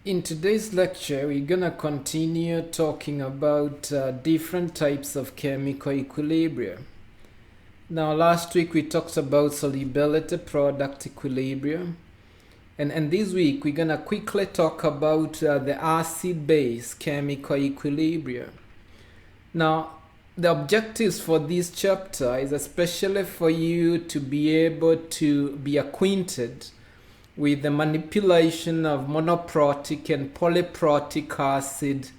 In today's lecture, we're gonna continue talking about different types of chemical equilibria. Now, last week we talked about solubility product equilibria, and this week we're gonna quickly talk about the acid-base chemical equilibria. Now, the objectives for this chapter is especially for you to be able to be acquainted with the manipulation of monoprotic and polyprotic acid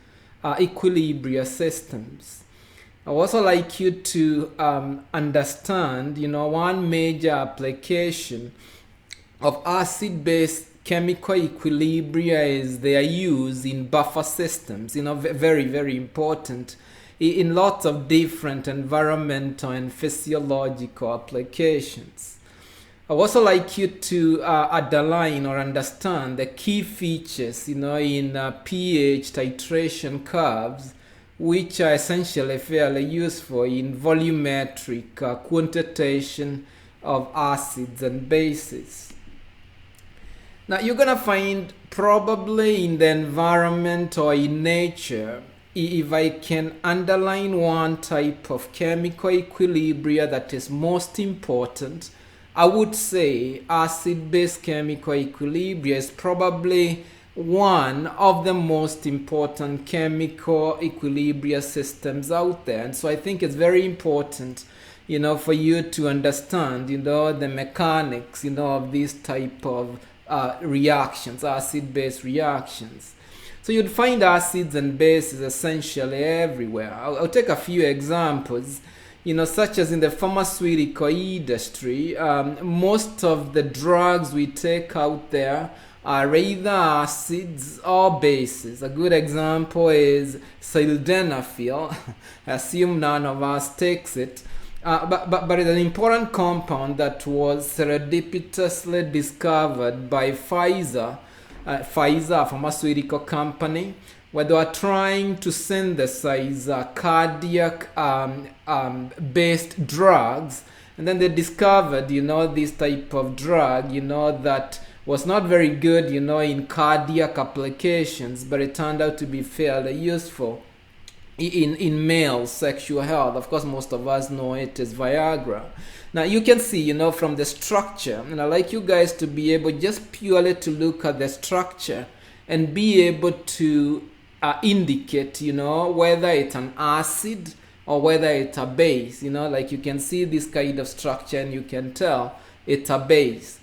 equilibria systems. I also like you to understand, one major application of acid-based chemical equilibria is their use in buffer systems. Very, very important in lots of different environmental and physiological applications. I also like you to underline or understand the key features, in pH titration curves, which are essentially fairly useful in volumetric quantitation of acids and bases. Now, you're going to find probably in the environment or in nature, if I can underline one type of chemical equilibria that is most important, I would say acid-base chemical equilibria is probably one of the most important chemical equilibria systems out there. And so I think it's very important, for you to understand, the mechanics, of these type of reactions, acid-base reactions. So you'd find acids and bases essentially everywhere. I'll take a few examples. Such as in the pharmaceutical industry, most of the drugs we take out there are either acids or bases. A good example is sildenafil. I assume none of us takes it. But it's an important compound that was serendipitously discovered by Pfizer, a pharmaceutical company, where they were trying to synthesize cardiac based drugs, and then they discovered this type of drug that was not very good in cardiac applications, but it turned out to be fairly useful in male sexual health. Of course, most of us know it as Viagra. Now you can see from the structure, and I like you guys to be able just purely to look at the structure and be able to indicate, whether it's an acid or whether it's a base. Like you can see this kind of structure and you can tell it's a base.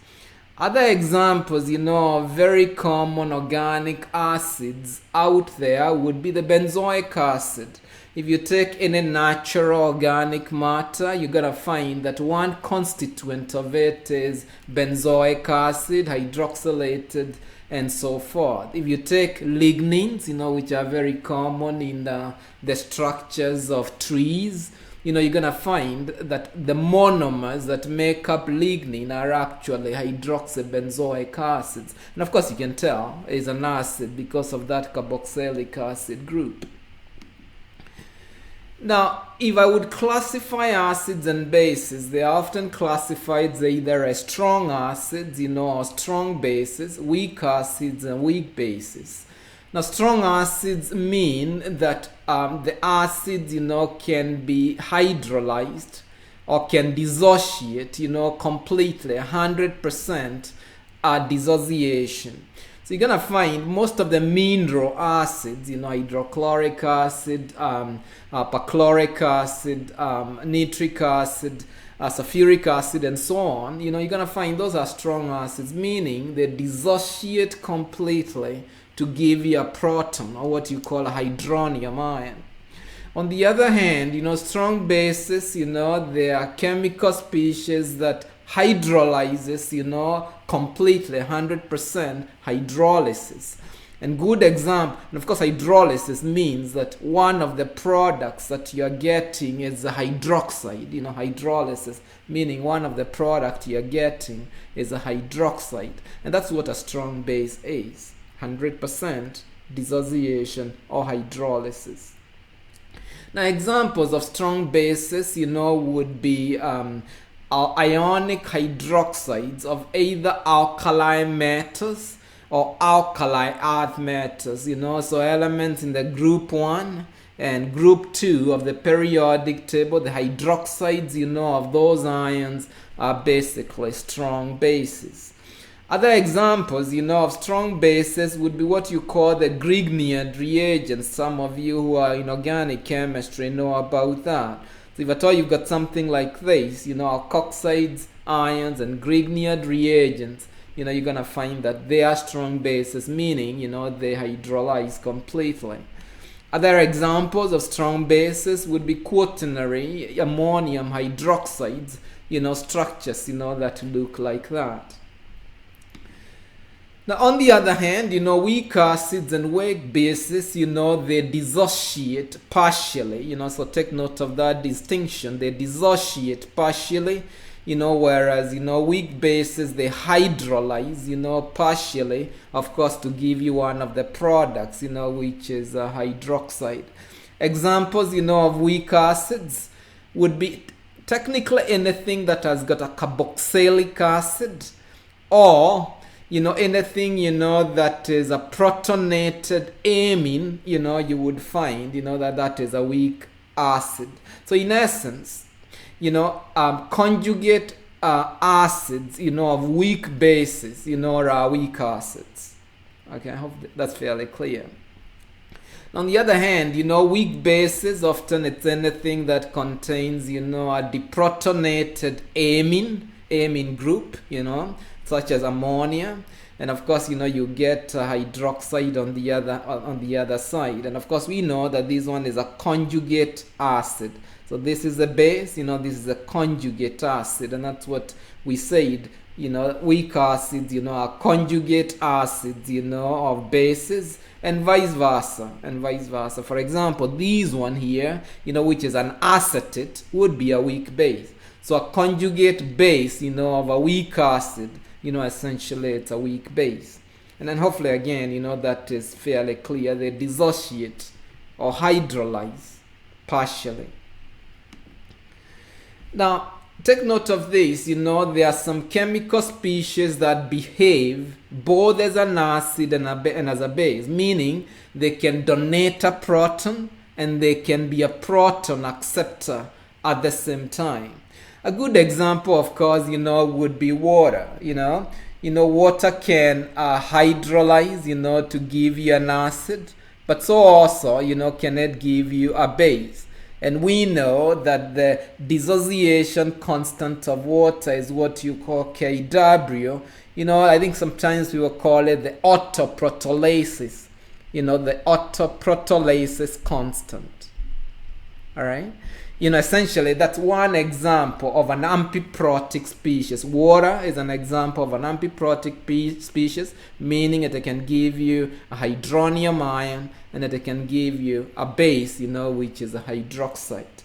Other examples, of very common organic acids out there would be the benzoic acid. If you take any natural organic matter, you're going to find that one constituent of it is benzoic acid, hydroxylated, and so forth. If you take lignins, which are very common in the structures of trees, you're going to find that the monomers that make up lignin are actually hydroxybenzoic acids. And of course, you can tell it's an acid because of that carboxylic acid group. Now, if I would classify acids and bases, they are often classified as either as strong acids, or strong bases, weak acids and weak bases. Now, strong acids mean that the acids, can be hydrolyzed or can dissociate, completely, 100% dissociation. So you're going to find most of the mineral acids, hydrochloric acid, perchloric acid, nitric acid, sulfuric acid, and so on. You're going to find those are strong acids, meaning they dissociate completely to give you a proton, or what you call a hydronium ion. On the other hand, strong bases, they are chemical species that hydrolyzes, completely, 100% hydrolysis. And good example, and of course hydrolysis means that one of the products that you're getting is a hydroxide, hydrolysis, meaning one of the products you're getting is a hydroxide. And that's what a strong base is, 100% dissociation or hydrolysis. Now examples of strong bases, would be ionic hydroxides of either alkali metals or alkali earth metals, so elements in the group 1 and group 2 of the periodic table, the hydroxides, of those ions are basically strong bases. Other examples, of strong bases would be what you call the Grignard reagents. Some of you who are in organic chemistry know about that. So if at all you've got something like this, alkoxides, ions, and Grignard reagents, you're going to find that they are strong bases, meaning, they hydrolyze completely. Other examples of strong bases would be quaternary ammonium hydroxides, structures, that look like that. Now, on the other hand, weak acids and weak bases, they dissociate partially, so take note of that distinction. They dissociate partially, whereas, weak bases, they hydrolyze, partially, of course, to give you one of the products, which is hydroxide. Examples, of weak acids would be technically anything that has got a carboxylic acid, or anything, that is a protonated amine, you would find, that is a weak acid. So in essence, conjugate acids, of weak bases, are weak acids. Okay, I hope that's fairly clear. On the other hand, weak bases, often it's anything that contains, a deprotonated amine group, such as ammonia, and of course you get hydroxide on the other side, and of course we know that this one is a conjugate acid. So this is a base, this is a conjugate acid, and that's what we said. Weak acids, are conjugate acids, of bases, and vice versa. For example, this one here, which is an acetate, would be a weak base. So a conjugate base, of a weak acid, essentially it's a weak base. And then hopefully again, that is fairly clear. They dissociate or hydrolyze partially. Now, take note of this, there are some chemical species that behave both as an acid and as a base, meaning they can donate a proton and they can be a proton acceptor at the same time. A good example, of course, would be water. Water can hydrolyze, to give you an acid, but so also, can it give you a base. And we know that the dissociation constant of water is what you call Kw. I think sometimes we will call it the autoprotolysis, the autoprotolysis constant. All right? Essentially, that's one example of an amphiprotic species. Water is an example of an amphiprotic species, meaning that it can give you a hydronium ion and that it can give you a base, which is a hydroxide.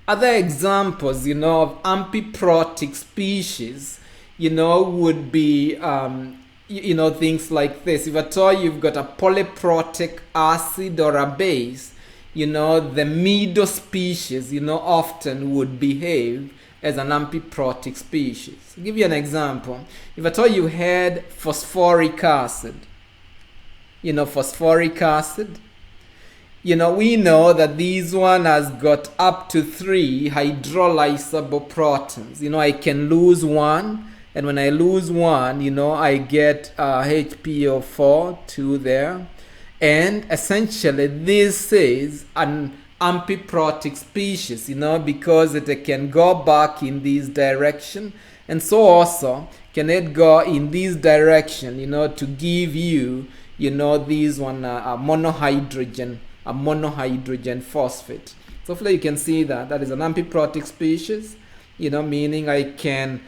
Other examples, of amphiprotic species, would be, things like this. If at all you've got a polyprotic acid or a base, the middle species, often would behave as an amphiprotic species. I'll give you an example. If at all you had phosphoric acid, phosphoric acid, we know that this one has got up to 3 hydrolyzable protons. I can lose one, and when I lose one, I get HPO4, 2 there. And essentially, this is an amphiprotic species, because it can go back in this direction. And so also, can it go in this direction, to give you, this one, a monohydrogen phosphate. So hopefully you can see that is an amphiprotic species, meaning I can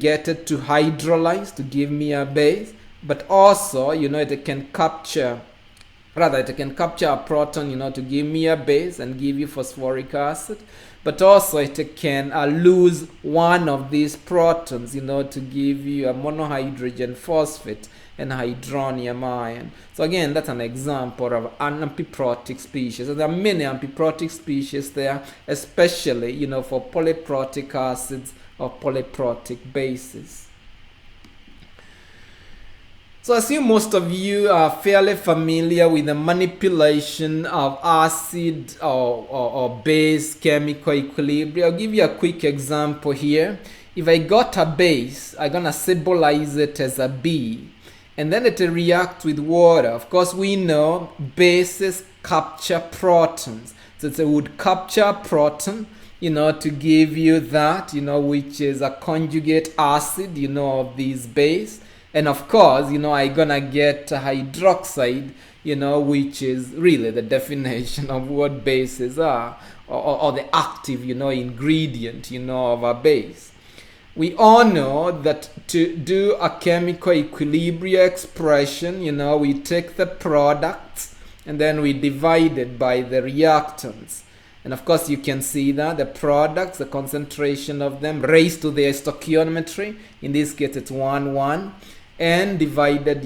get it to hydrolyze to give me a base, but also, it can capture a proton, to give me a base and give you phosphoric acid. But also it can lose one of these protons, to give you a monohydrogen phosphate and hydronium ion. So again, that's an example of an amphiprotic species. So there are many amphiprotic species there, especially, for polyprotic acids or polyprotic bases. So I assume most of you are fairly familiar with the manipulation of acid or base chemical equilibria. I'll give you a quick example here. If I got a base, I'm going to symbolize it as a B. And then it will react with water. Of course, we know bases capture protons. So it would capture a proton, to give you that, which is a conjugate acid, of this base. And of course, I'm gonna get a hydroxide, which is really the definition of what bases are, or the active, ingredient, of a base. We all know that to do a chemical equilibria expression, we take the products and then we divide it by the reactants. And of course, you can see that the products, the concentration of them raised to their stoichiometry, in this case it's 1,1. And divided,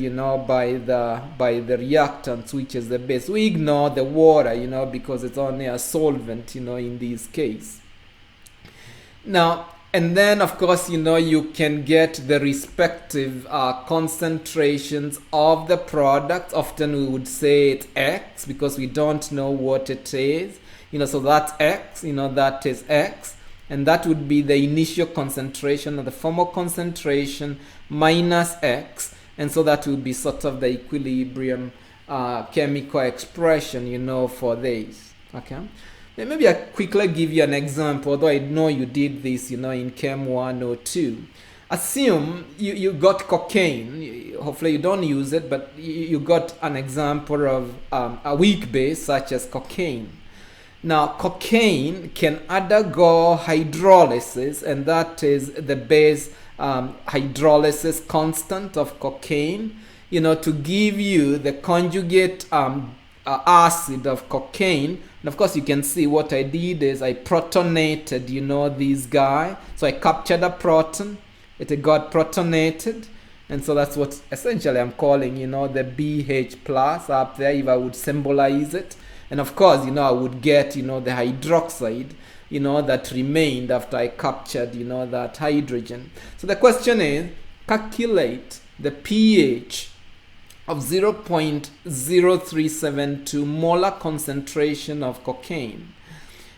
by the reactants, which is the base. We ignore the water, because it's only a solvent, in this case. Now, and then, of course, you can get the respective concentrations of the product. Often we would say it's X, because we don't know what it is. So that's X, that is X. And that would be the initial concentration or the formal concentration minus X. And so that would be sort of the equilibrium chemical expression, for this. Okay. Then maybe I quickly give you an example, although I know you did this, in Chem 102. Assume you got cocaine. Hopefully you don't use it, but you got an example of a weak base such as cocaine. Now, cocaine can undergo hydrolysis, and that is the base hydrolysis constant of cocaine, to give you the conjugate acid of cocaine. And of course, you can see what I did is I protonated, this guy. So I captured a proton, it got protonated. And so that's what essentially I'm calling, the BH plus up there, if I would symbolize it. And of course, I would get, the hydroxide, that remained after I captured, that hydrogen. So the question is, calculate the pH of 0.0372 molar concentration of cocaine.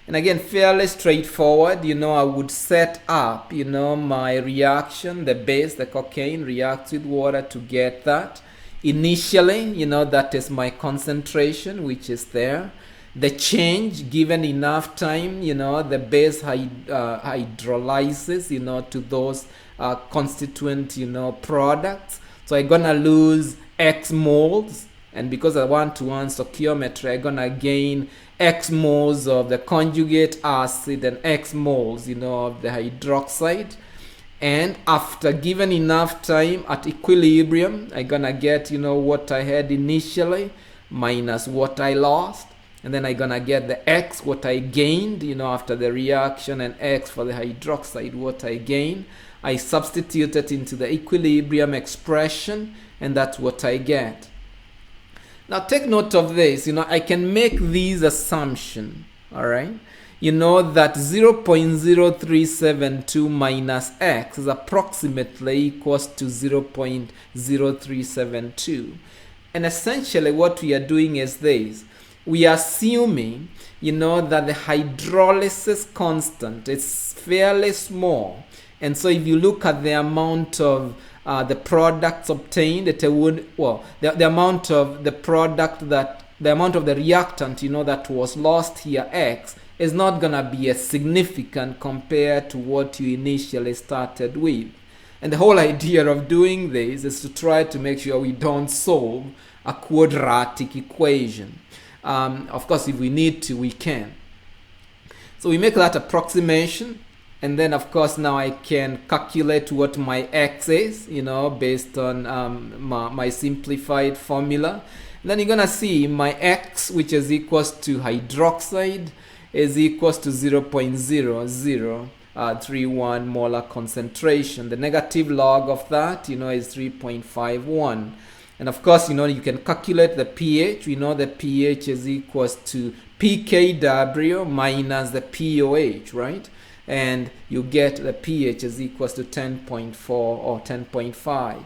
And again, fairly straightforward, I would set up, my reaction, the base, the cocaine reacts with water to get that. Initially, that is my concentration, which is there. The change, given enough time, the base hydrolyzes, to those constituent, products. So I'm going to lose X moles. And because I want to one stoichiometry, I'm going to gain X moles of the conjugate acid and X moles, of the hydroxide. And after given enough time at equilibrium, I'm gonna get, what I had initially minus what I lost. And then I'm gonna get the X, what I gained, after the reaction, and X for the hydroxide, what I gained. I substitute it into the equilibrium expression, and that's what I get. Now take note of this, I can make these assumptions, all right? That 0.0372 minus X is approximately equals to 0.0372. And essentially what we are doing is this. We are assuming, that the hydrolysis constant is fairly small. And so if you look at the amount of the products obtained, it would, the amount of the product the amount of the reactant, that was lost here, X, is not going to be as significant compared to what you initially started with. And the whole idea of doing this is to try to make sure we don't solve a quadratic equation. Of course, if we need to, we can. So we make that approximation. And then, of course, now I can calculate what my X is, based on my simplified formula. And then you're going to see my X, which is equals to hydroxide, is equals to 0.0031 molar concentration. The negative log of that, is 3.51. And of course, you can calculate the pH. We know the pH is equals to pKw minus the pOH, right? And you get the pH is equals to 10.4 or 10.5.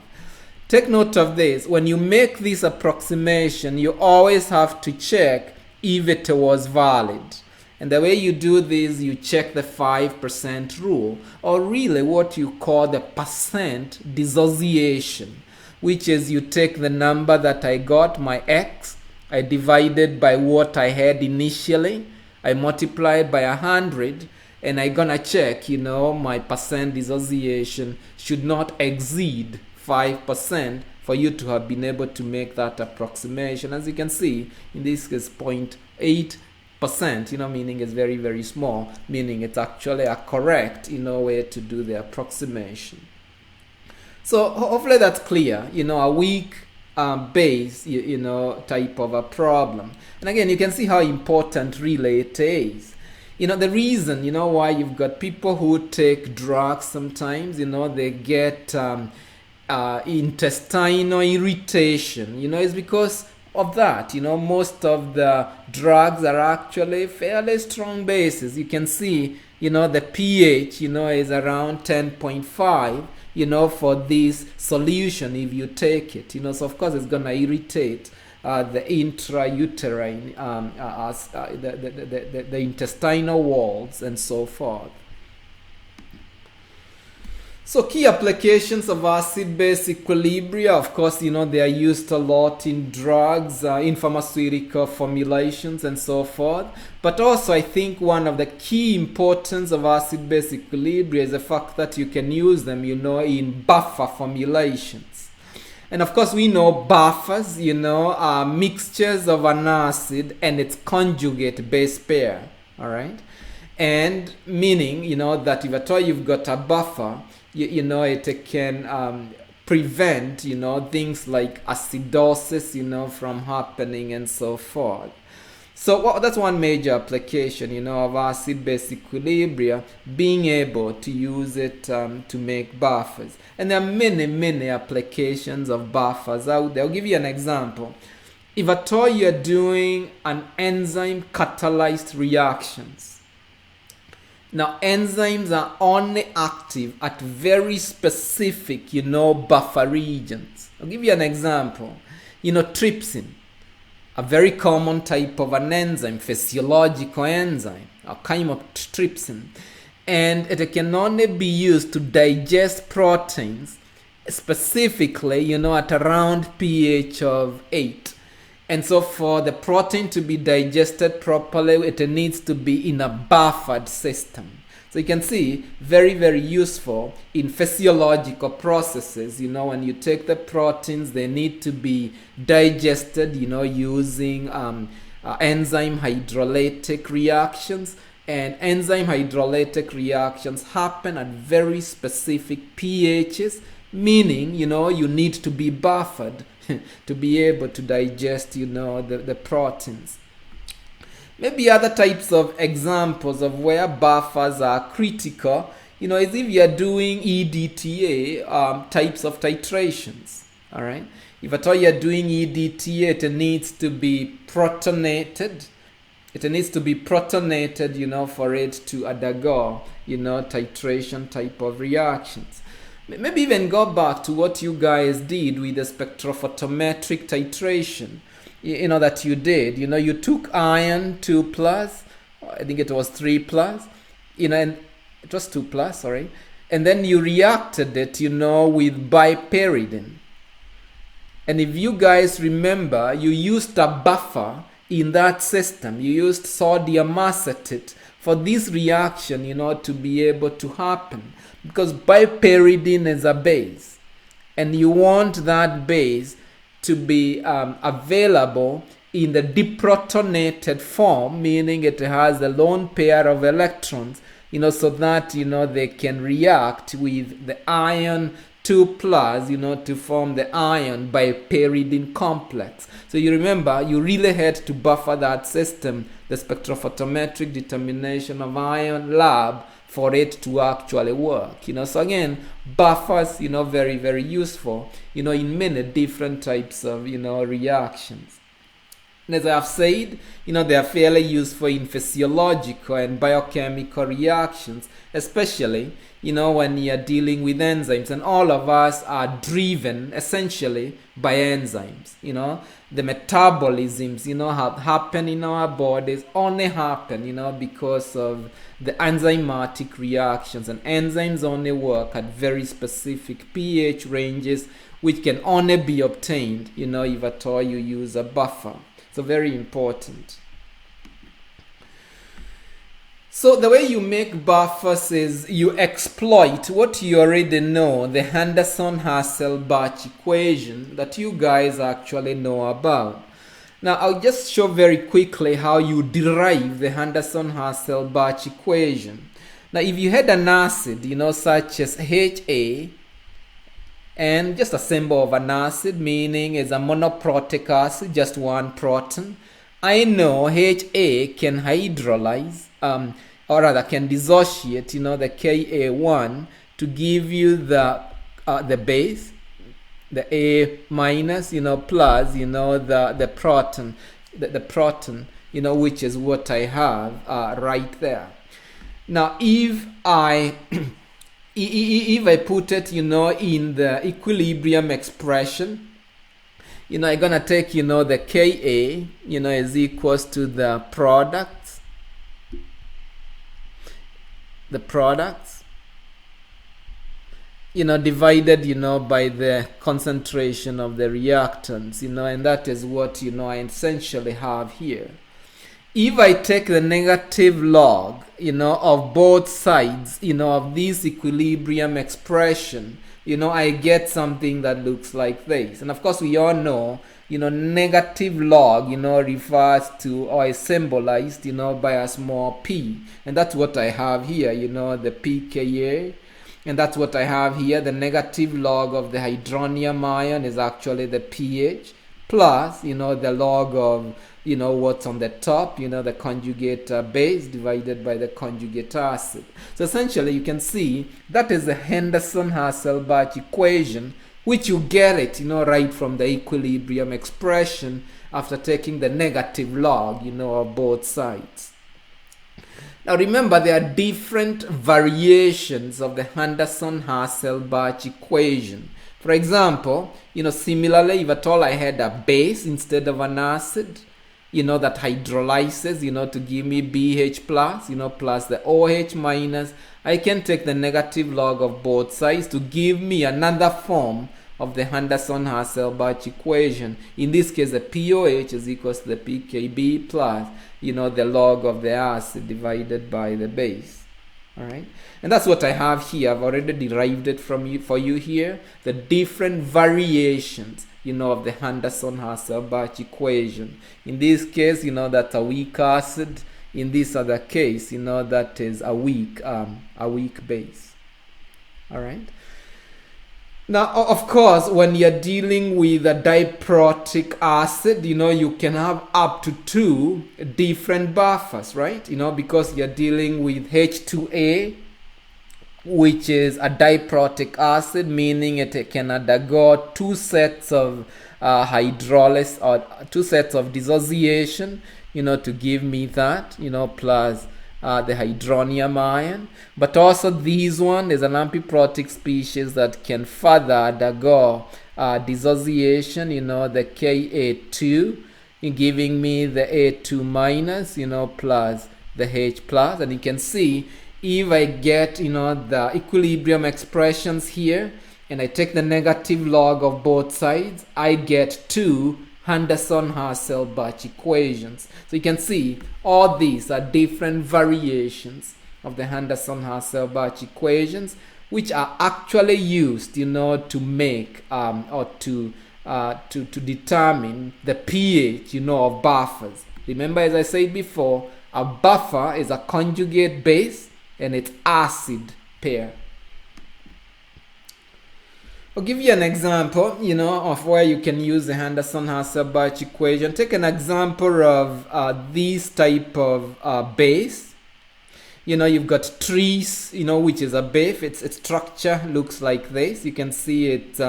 take note of this. When you make this approximation, you always have to check if it was valid. And the way you do this, you check the 5% rule, or really what you call the percent dissociation, which is you take the number that I got, my x, I divided by what I had initially, I multiplied by 100, and I'm gonna check, my percent dissociation should not exceed 5% for you to have been able to make that approximation. As you can see, in this case, 0.8%, meaning it's very, very small, meaning it's actually a correct, way to do the approximation. So hopefully that's clear, a weak base, type of a problem. And again, you can see how important really it is. The reason, why you've got people who take drugs sometimes, they get intestinal irritation, is because of that. Most of the drugs are actually fairly strong bases. You can see, the pH, is around 10.5, for this solution if you take it. So of course it's going to irritate the intrauterine, the intestinal walls and so forth. So key applications of acid-base equilibria, of course, they are used a lot in drugs, in pharmaceutical formulations and so forth. But also I think one of the key importance of acid-base equilibria is the fact that you can use them, in buffer formulations. And of course we know buffers, are mixtures of an acid and its conjugate base pair, all right? And meaning, that if at all you've got a buffer, it can prevent, things like acidosis, from happening and so forth. So that's one major application, of acid-base equilibria, being able to use it to make buffers. And there are many, many applications of buffers out there. I'll give you an example. If at all you're doing an enzyme catalyzed reactions, now, enzymes are only active at very specific, buffer regions. I'll give you an example. Trypsin, a very common type of an enzyme, physiological enzyme, a chymotrypsin. And it can only be used to digest proteins, specifically, at around pH of 8. And so for the protein to be digested properly, it needs to be in a buffered system. So you can see, very, very useful in physiological processes. When you take the proteins, they need to be digested, using enzyme hydrolytic reactions. And enzyme hydrolytic reactions happen at very specific pHs, meaning, you need to be buffered to be able to digest, the proteins. Maybe other types of examples of where buffers are critical, is if you're doing EDTA types of titrations, all right? If at all you're doing EDTA, it needs to be protonated. It needs to be protonated, for it to undergo, titration type of reactions. Maybe even go back to what you guys did with the spectrophotometric titration, that you did. You took iron 2+, I think it was 3+, and it was 2+, sorry. And then you reacted it, with bipyridine. And if you guys remember, you used a buffer in that system. You used sodium acetate for this reaction, to be able to happen. Because bipyridine is a base, and you want that base to be available in the deprotonated form, meaning it has a lone pair of electrons, so that, they can react with the iron 2+, to form the iron bipyridine complex. So you remember, you really had to buffer that system, the spectrophotometric determination of iron lab, for it to actually work. So again, buffers, very, very useful, in many different types of, reactions. And as I have said, they are fairly useful in physiological and biochemical reactions, especially, when you're dealing with enzymes. And all of us are driven essentially by enzymes. The metabolisms, have happen in our bodies only happen, because of the enzymatic reactions. And enzymes only work at very specific pH ranges, which can only be obtained, if at all you use a buffer. So very important. So the way you make buffers is you exploit what you already know, the Henderson-Hasselbalch equation that you guys actually know about. Now I'll just show very quickly how you derive the Henderson-Hasselbalch equation. Now if you had an acid, such as Ha, and just a symbol of an acid, meaning it's a monoprotic acid, just one proton. I know Ha can hydrolyze, or rather can dissociate, the Ka1 to give you the base, the A minus, plus, the proton, the proton, which is what I have right there. Now, if I put it, in the equilibrium expression, I'm gonna take, the Ka, is equals to the products, divided, by the concentration of the reactants, and that is what, I essentially have here. If I take the negative log, of both sides, of this equilibrium expression, I get something that looks like this. And of course, we all know, negative log, refers to or is symbolized, by a small p. And that's what I have here, the pKa. And that's what I have here. The negative log of the hydronium ion is actually the pH, plus, the log of, what's on the top, the conjugate base divided by the conjugate acid. So essentially you can see that is the Henderson-Hasselbalch equation, which you get it, right from the equilibrium expression after taking the negative log, of both sides. Now remember, there are different variations of the Henderson-Hasselbalch equation. For example, similarly, if at all I had a base instead of an acid, that hydrolyzes, to give me BH plus, plus the OH minus, I can take the negative log of both sides to give me another form of the Henderson-Hasselbalch equation. In this case, the POH is equals to the pKb plus, the log of the acid divided by the base. All right, and that's what I have here. I've already derived it for you here. The different variations, of the Henderson-Hasselbalch equation. In this case, that's a weak acid. In this other case, that is a weak base. All right. Now, of course, when you're dealing with a diprotic acid, you can have up to 2 different buffers, right? Because you're dealing with H2A, which is a diprotic acid, meaning it can undergo 2 sets of hydrolysis or 2 sets of dissociation, to give me that, plus the hydronium ion. But also this one is an amphiprotic species that can further undergo dissociation, the Ka2, giving me the A2 minus, plus the H plus. And you can see, if I get, the equilibrium expressions here, and I take the negative log of both sides, I get 2 Henderson-Hasselbalch equations. So you can see all these are different variations of the Henderson-Hasselbalch equations, which are actually used, to make or to determine the pH, of buffers. Remember, as I said before, a buffer is a conjugate base and its acid pair. I'll give you an example, of where you can use the Henderson-Hasselbalch equation. Take an example of this type of base. You've got trees, which is a base. Its structure looks like this. You can see it,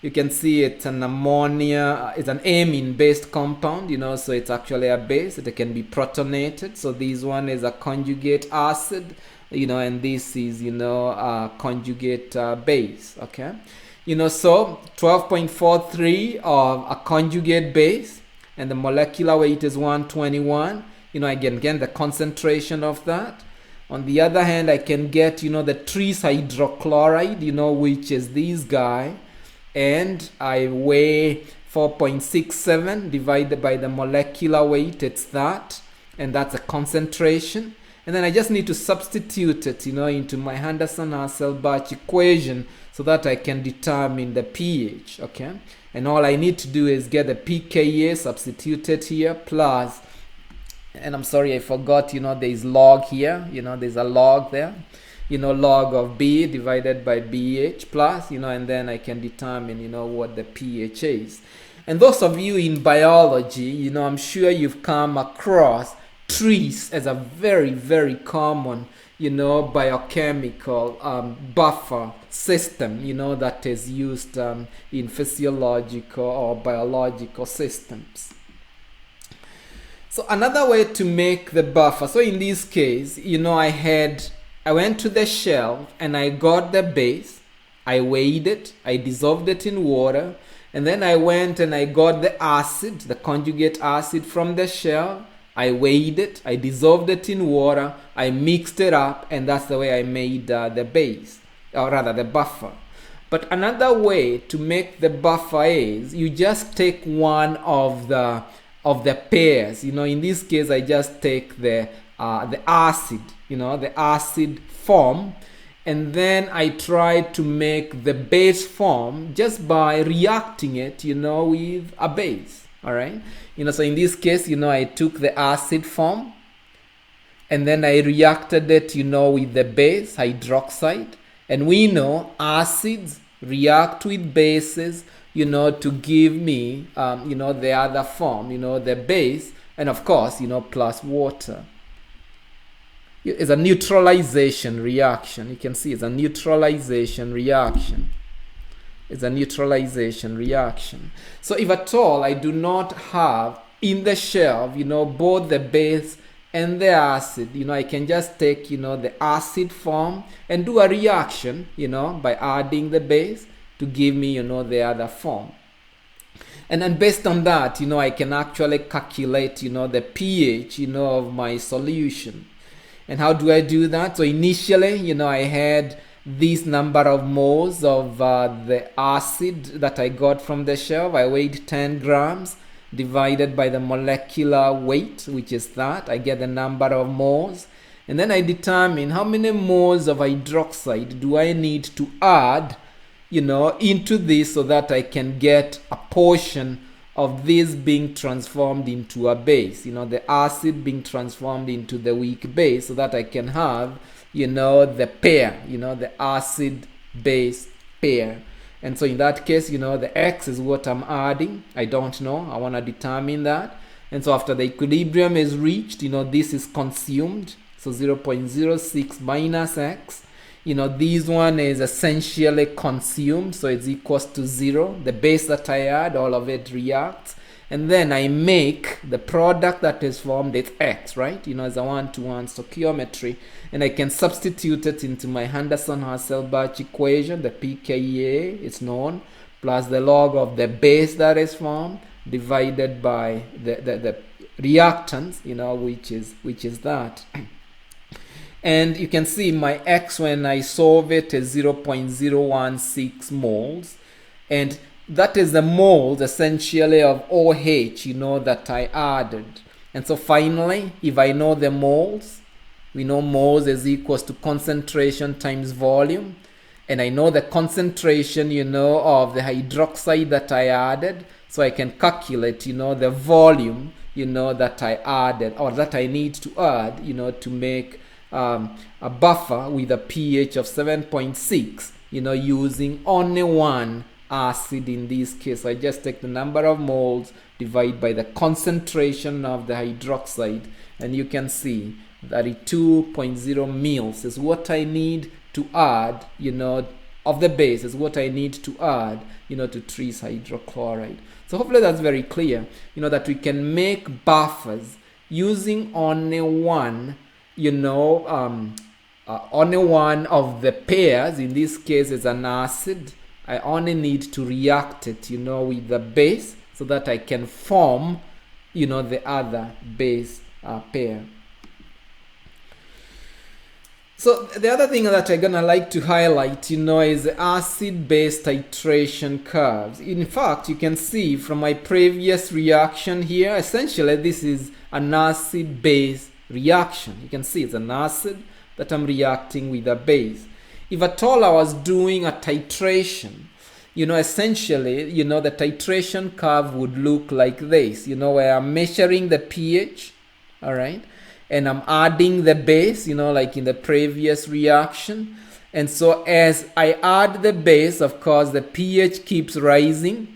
You can see it's an ammonia, it's an amine based compound, so it's actually a base. It can be protonated. So this one is a conjugate acid, and this is, a conjugate base, okay? So 12.43 of a conjugate base, and the molecular weight is 121. Again, the concentration of that. On the other hand, I can get, the 3 hydrochloride, which is this guy, and I weigh 4.67 divided by the molecular weight, it's that, and that's a concentration. And then I just need to substitute it, into my Henderson-Hasselbalch equation so that I can determine the pH, okay? And all I need to do is get the pKa substituted here, plus, and I'm sorry, I forgot, there's log here, there's a log there, log of B divided by BH plus, and then I can determine, what the pH is. And those of you in biology, I'm sure you've come across trees as a very, very common, biochemical buffer system, that is used in physiological or biological systems. So another way to make the buffer, so in this case, I went to the shelf and I got the base, I weighed it, I dissolved it in water, and then I went and I got the acid, the conjugate acid from the shell. I weighed it, I dissolved it in water, I mixed it up, and that's the way I made the base, or rather the buffer. But another way to make the buffer is you just take one of the pairs. In this case, I just take the acid, the acid form, and then I try to make the base form just by reacting it, with a base. All right, so in this case, I took the acid form and then I reacted it, with the base, hydroxide. And we know acids react with bases, to give me, the other form, the base, and of course, plus water. It's a neutralization reaction. You can see it's a neutralization reaction. It's a neutralization reaction. So if at all I do not have in the shelf, both the base and the acid, I can just take, the acid form and do a reaction, by adding the base to give me, the other form. And then based on that, I can actually calculate, the pH, of my solution. And how do I do that? So initially, I had this number of moles of the acid that I got from the shelf. I weighed 10 grams divided by the molecular weight, which is that. I get the number of moles. And then I determine how many moles of hydroxide do I need to add, into this so that I can get a portion of this being transformed into a base, the acid being transformed into the weak base so that I can have the pair, the acid base pair. And so in that case, the X is what I'm adding. I don't know. I want to determine that. And so after the equilibrium is reached, this is consumed. So 0.06 minus X. This one is essentially consumed. So it's equals to 0. The base that I add, all of it reacts. And then I make the product that is formed, it's X, right? It's a one-to-one stoichiometry. And I can substitute it into my Henderson-Hasselbalch equation. The pKa is known, plus the log of the base that is formed, divided by the reactants, which is that. And you can see my X when I solve it is 0.016 moles. And that is the moles essentially of OH, that I added. And so finally, if I know the moles, we know moles is equals to concentration times volume. And I know the concentration, of the hydroxide that I added. So I can calculate, the volume, that I added or that I need to add, to make a buffer with a pH of 7.6, using only one acid in this case. I just take the number of moles, divide by the concentration of the hydroxide, and you can see that 2.0 mils is what I need to add, of the base is what I need to add, to 3's hydrochloride. So hopefully that's very clear, that we can make buffers using only one, only one of the pairs. In this case, is an acid. I only need to react it, with the base so that I can form, the other base pair. So the other thing that I'm gonna like to highlight, is acid-base titration curves. In fact, you can see from my previous reaction here, essentially this is an acid-base reaction. You can see it's an acid that I'm reacting with a base. If at all I was doing a titration, essentially, the titration curve would look like this, where I'm measuring the pH, all right? And I'm adding the base, like in the previous reaction. And so as I add the base, of course, the pH keeps rising.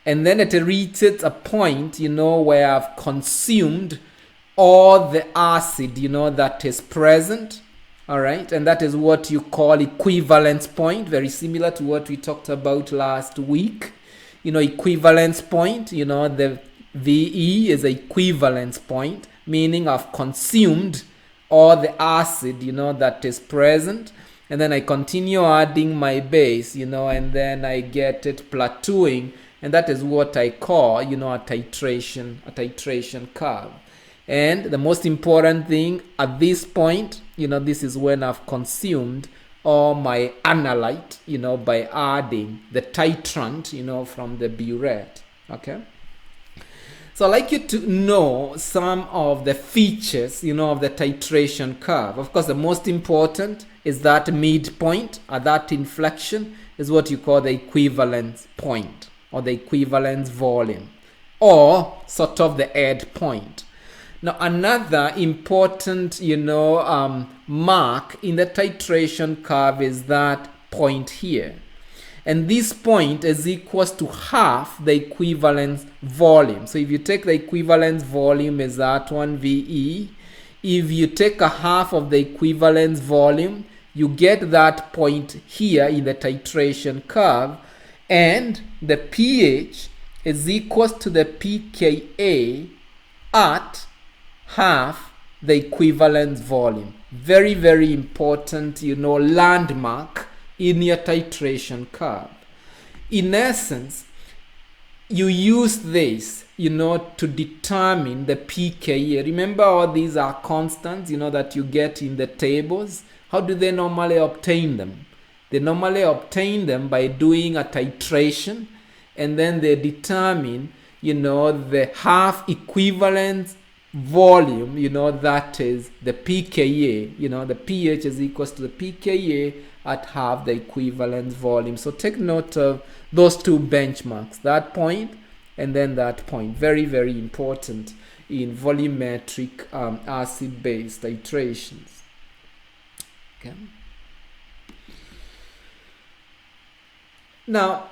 And then it reaches a point, where I've consumed all the acid, that is present. All right. And that is what you call equivalence point, very similar to what we talked about last week. Equivalence point, the VE is an equivalence point, meaning I've consumed all the acid, that is present. And then I continue adding my base, and then I get it plateauing. And that is what I call, a titration curve. And the most important thing at this point, this is when I've consumed all my analyte, by adding the titrant, from the burette. Okay. So I'd like you to know some of the features, of the titration curve. Of course, the most important is that midpoint, or that inflection, is what you call the equivalence point, or the equivalence volume, or sort of the end point. Now, another important, mark in the titration curve is that point here. And this point is equals to half the equivalence volume. So if you take the equivalence volume is that one, VE. If you take a half of the equivalence volume, you get that point here in the titration curve. And the pH is equals to the pKa at half the equivalence volume. Very, very important, landmark in your titration curve. In essence, you use this, to determine the pKa. Remember, all these are constants, that you get in the tables. How do they normally obtain them? They normally obtain them by doing a titration, and then they determine, the half equivalence volume, that is the pKa, the pH is equals to the pKa at half the equivalence volume. So take note of those two benchmarks, that point and then that point. Very, very important in volumetric acid-base titrations. Okay. Now,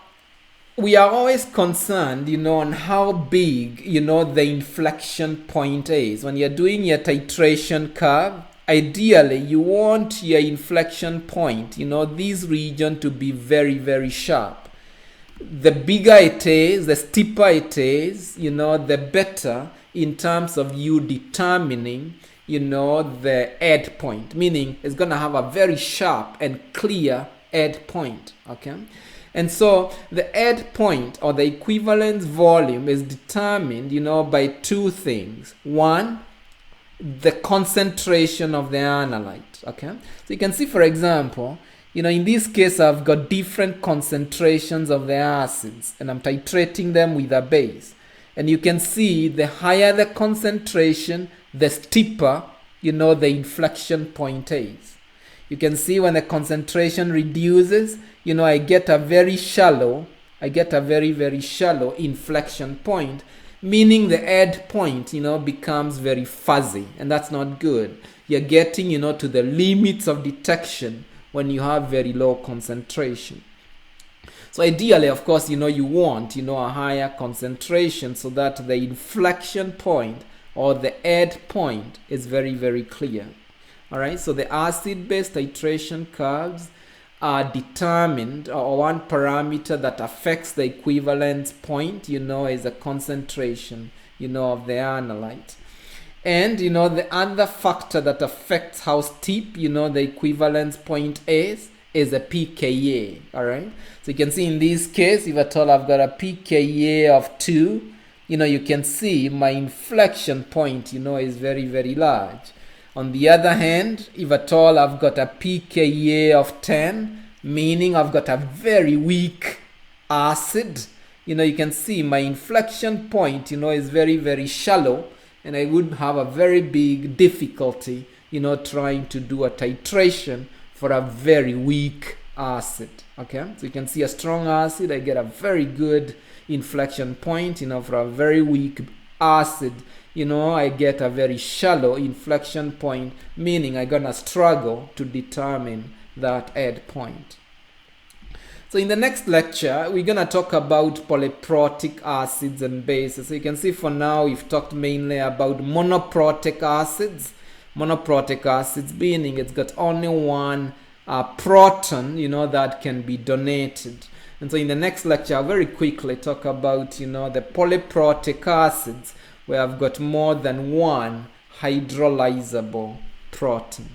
we are always concerned, on how big, the inflection point is. When you're doing your titration curve, ideally, you want your inflection point, this region to be very, very sharp. The bigger it is, the steeper it is, the better in terms of you determining, the end point. Meaning, it's going to have a very sharp and clear end point, okay? And so the end point, or the equivalence volume, is determined, by two things. One, the concentration of the analyte. Okay, so you can see, for example, in this case, I've got different concentrations of the acids, and I'm titrating them with a base. And you can see the higher the concentration, the steeper, the inflection point is. You can see when the concentration reduces, I get a very shallow, very shallow inflection point, meaning the end point, becomes very fuzzy, and that's not good. You're getting, to the limits of detection when you have very low concentration. So ideally, of course, you want, a higher concentration so that the inflection point or the end point is very, very clear. All right, so the acid-base titration curves are determined, or one parameter that affects the equivalence point, is the concentration, of the analyte. And, the other factor that affects how steep, the equivalence point is a pKa, all right? So you can see in this case, if at all I've got a pKa of 2, you can see my inflection point, is very, very large. On the other hand, if at all I've got a pKa of 10, meaning I've got a very weak acid, you can see my inflection point, is very, very shallow, and I would have a very big difficulty, trying to do a titration for a very weak acid. Okay, so you can see a strong acid, I get a very good inflection point. For a very weak acid, I get a very shallow inflection point, meaning I'm gonna struggle to determine that end point. So in the next lecture, we're gonna talk about polyprotic acids and bases. So you can see for now we've talked mainly about monoprotic acids. Monoprotic acids meaning it's got only one proton, that can be donated. And so in the next lecture, I'll very quickly talk about, the polyprotic acids where I've got more than one hydrolyzable proton.